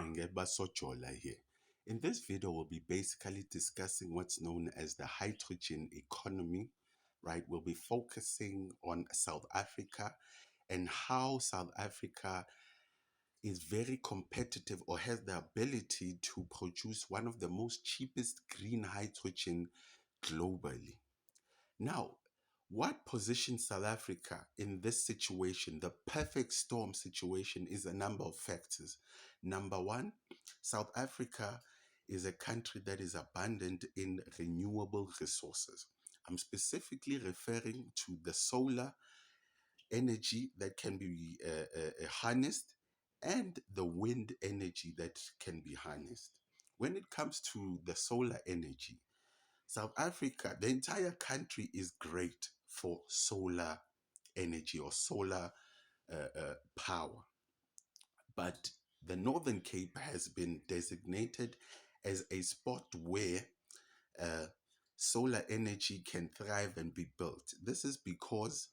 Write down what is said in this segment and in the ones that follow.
Ngeba Sojola here. In this video, we'll be basically discussing what's known as the hydrogen economy, right? We'll be focusing on South Africa and how South Africa is very competitive or has the ability to produce one of the most cheapest green hydrogen globally. Now, what positions South Africa in this situation, the perfect storm situation, is a number of factors. Number one, South Africa is a country that is abundant in renewable resources. I'm specifically referring to the solar energy that can be harnessed and the wind energy that can be harnessed. When it comes to the solar energy, South Africa, the entire country is great for solar energy or solar power. But the Northern Cape has been designated as a spot where uh, solar energy can thrive and be built. This is because,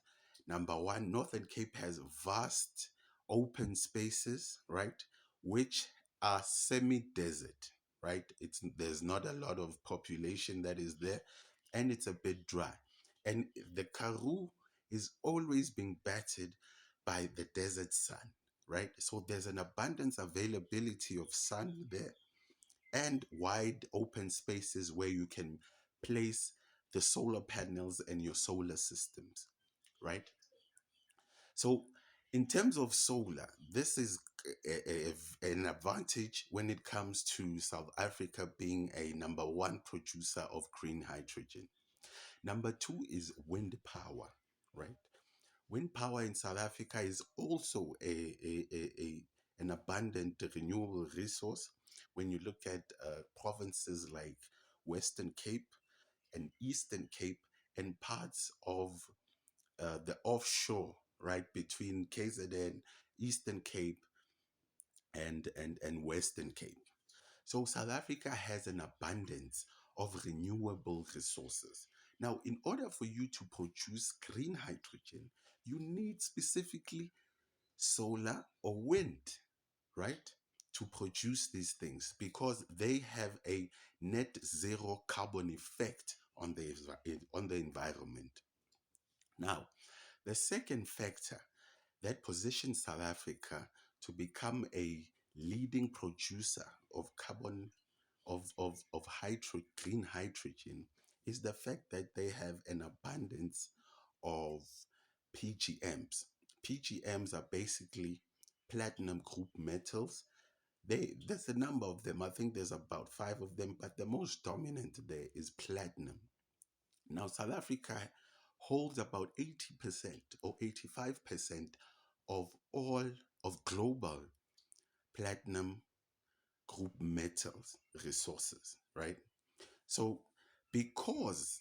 number one, Northern Cape has vast open spaces, right, which are semi-desert, right? There's not a lot of population that is there, and it's a bit dry. And the Karoo is always being battered by the desert sun, right? So there's an abundance availability of sun there and wide open spaces where you can place the solar panels and your solar systems, right? So, in terms of solar, this is an advantage when it comes to South Africa being a number one producer of green hydrogen. Number two is wind power, right? Wind power in South Africa is also an abundant renewable resource. When you look at provinces like Western Cape and Eastern Cape and parts of the offshore, right, between KZN, Eastern Cape, and Western Cape. So South Africa has an abundance of renewable resources. Now, in order for you to produce green hydrogen, you need specifically solar or wind, right, to produce these things because they have a net zero carbon effect on the environment. Now, the second factor that positions South Africa to become a leading producer of carbon green hydrogen is the fact that they have an abundance of PGMs. PGMs are basically platinum group metals. There's a number of them. I think there's about five of them, but the most dominant there is platinum. Now, South Africa holds about 80% or 85% of all of global platinum group metals resources, right? So, because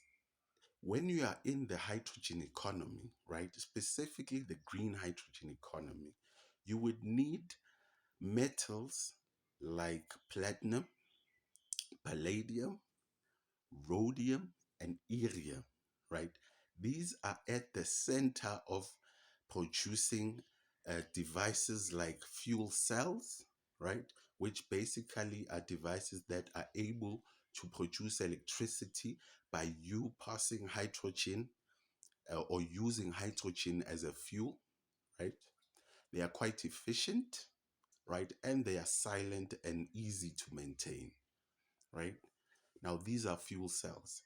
when you are in the hydrogen economy, right, specifically the green hydrogen economy, you would need metals like platinum, palladium, rhodium, and iridium, right? These are at the center of producing devices like fuel cells, right? Which basically are devices that are able to produce electricity by you passing hydrogen or using hydrogen as a fuel, right? They are quite efficient, right? And they are silent and easy to maintain, right? Now, these are fuel cells.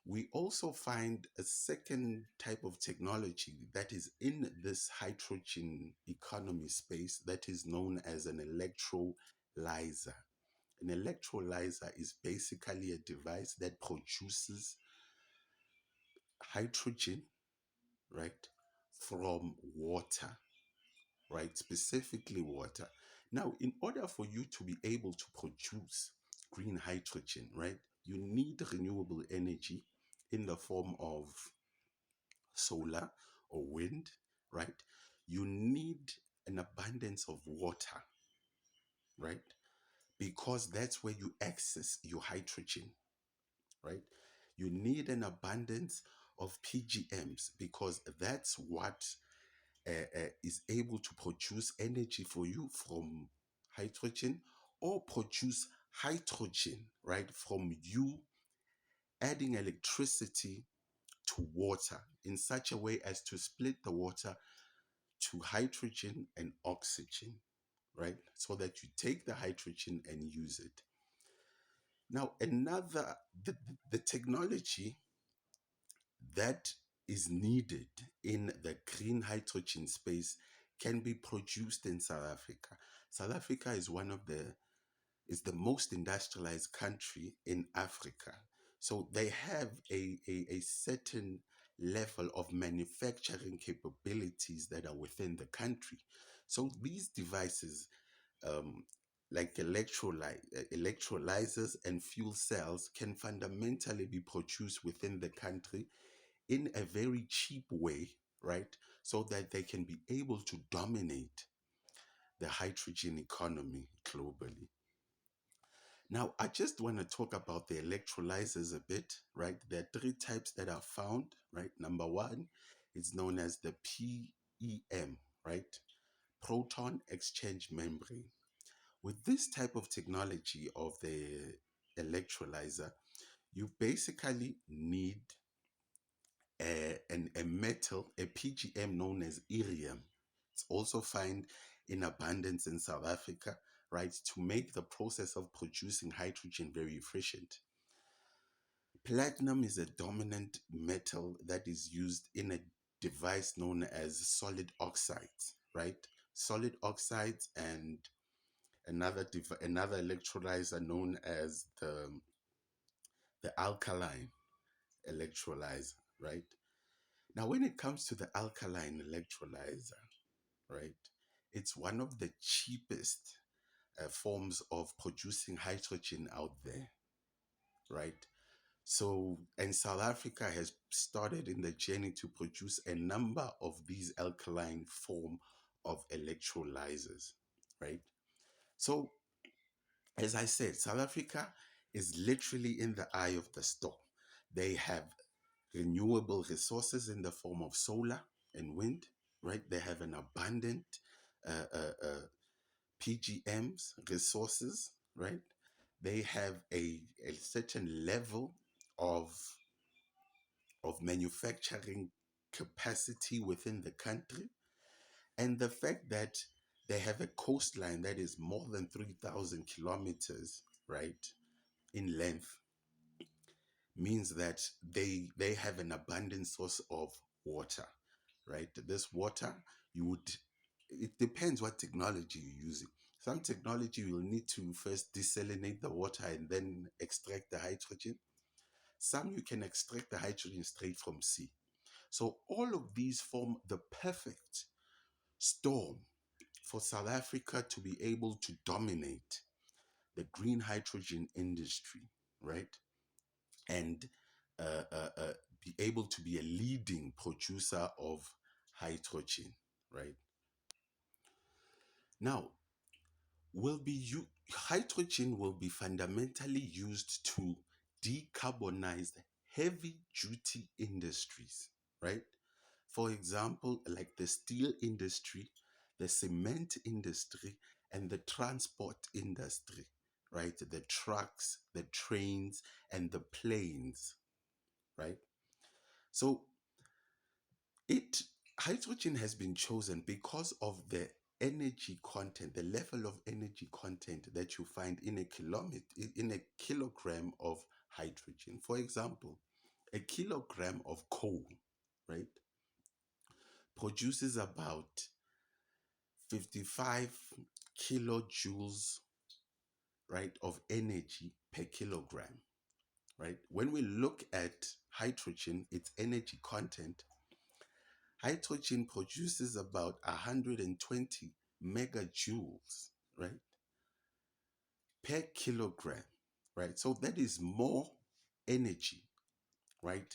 We also find a second type of technology that is in this hydrogen economy space that is known as an electrolyzer. An electrolyzer is basically a device that produces hydrogen, right, from water, right, specifically water. Now, in order for you to be able to produce green hydrogen, right, you need renewable energy in the form of solar or wind, right? You need an abundance of water, right? Because that's where you access your hydrogen, right? You need an abundance of PGMs because that's what is able to produce energy for you from hydrogen or produce hydrogen, right, from you adding electricity to water in such a way as to split the water to hydrogen and oxygen, right? So that you take the hydrogen and use it. Now, the technology that is needed in the green hydrogen space can be produced in South Africa. South Africa is the most industrialized country in Africa. So they have a certain level of manufacturing capabilities that are within the country. So these devices, um, like electrolyzers and fuel cells, can fundamentally be produced within the country in a very cheap way, right? So that they can be able to dominate the hydrogen economy globally. Now, I just want to talk about the electrolyzers a bit, right? There are three types that are found, right? Number one is known as the PEM, right? Proton exchange membrane. With this type of technology of the electrolyzer, you basically need a metal, a PGM known as irium. It's also found in abundance in South Africa, right, to make the process of producing hydrogen very efficient. Platinum is a dominant metal that is used in a device known as solid oxides, right? Solid oxides and another electrolyzer known as the alkaline electrolyzer, right? Now, when it comes to the alkaline electrolyzer, right, it's one of the cheapest forms of producing hydrogen out there, right? So, and South Africa has started in the journey to produce a number of these alkaline form of electrolyzers, right? So, as I said, South Africa is literally in the eye of the storm. They have renewable resources in the form of solar and wind, right? They have an abundant PGMs resources, right? They have a certain level of manufacturing capacity within the country, and the fact that they have a coastline that is more than 3,000 kilometers, right, in length, means that they have an abundant source of water, right? This water, you would, it depends what technology you're using. Some technology you will need to first desalinate the water and then extract the hydrogen. Some you can extract the hydrogen straight from sea. So all of these form the perfect storm for South Africa to be able to dominate the green hydrogen industry, right? And be able to be a leading producer of hydrogen, right? Now, hydrogen will be fundamentally used to decarbonize heavy duty industries, right? For example, like the steel industry, the cement industry, and the transport industry, right? The trucks, the trains, and the planes, right? So it hydrogen has been chosen because of the energy content, the level of energy content that you find in in a kilogram of hydrogen. For example, a kilogram of coal, right, produces about 55 kilojoules, right, of energy per kilogram, right? When we look at hydrogen, its energy content, hydrogen produces about 120 megajoules, right, per kilogram, right? So that is more energy, right,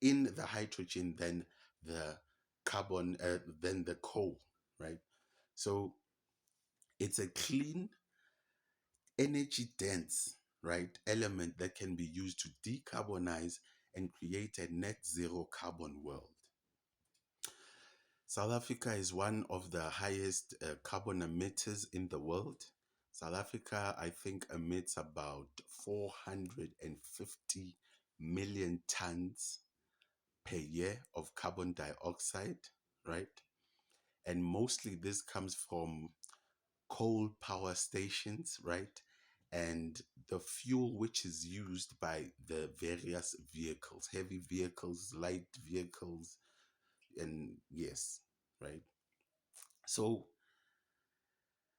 in the hydrogen than the than the coal, right? So it's a clean, energy dense, right, element that can be used to decarbonize and create a net zero carbon world. South Africa is one of the highest carbon emitters in the world, South Africa, I think, emits about 450 million tons per year of carbon dioxide, right? And mostly this comes from coal power stations, right? And the fuel which is used by the various vehicles, heavy vehicles, light vehicles, and yes, right? So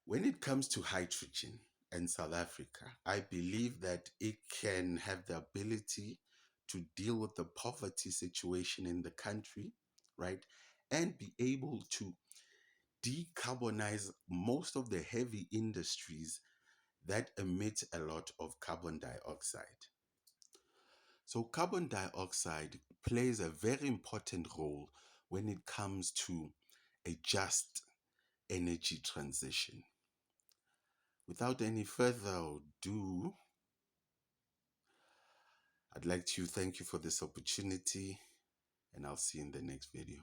when it comes to hydrogen in South Africa, I believe that it can have the ability to deal with the poverty situation in the country, right? And be able to decarbonize most of the heavy industries that emit a lot of carbon dioxide. So, carbon dioxide plays a very important role when it comes to a just energy transition. Without any further ado, I'd like to thank you for this opportunity, and I'll see you in the next video.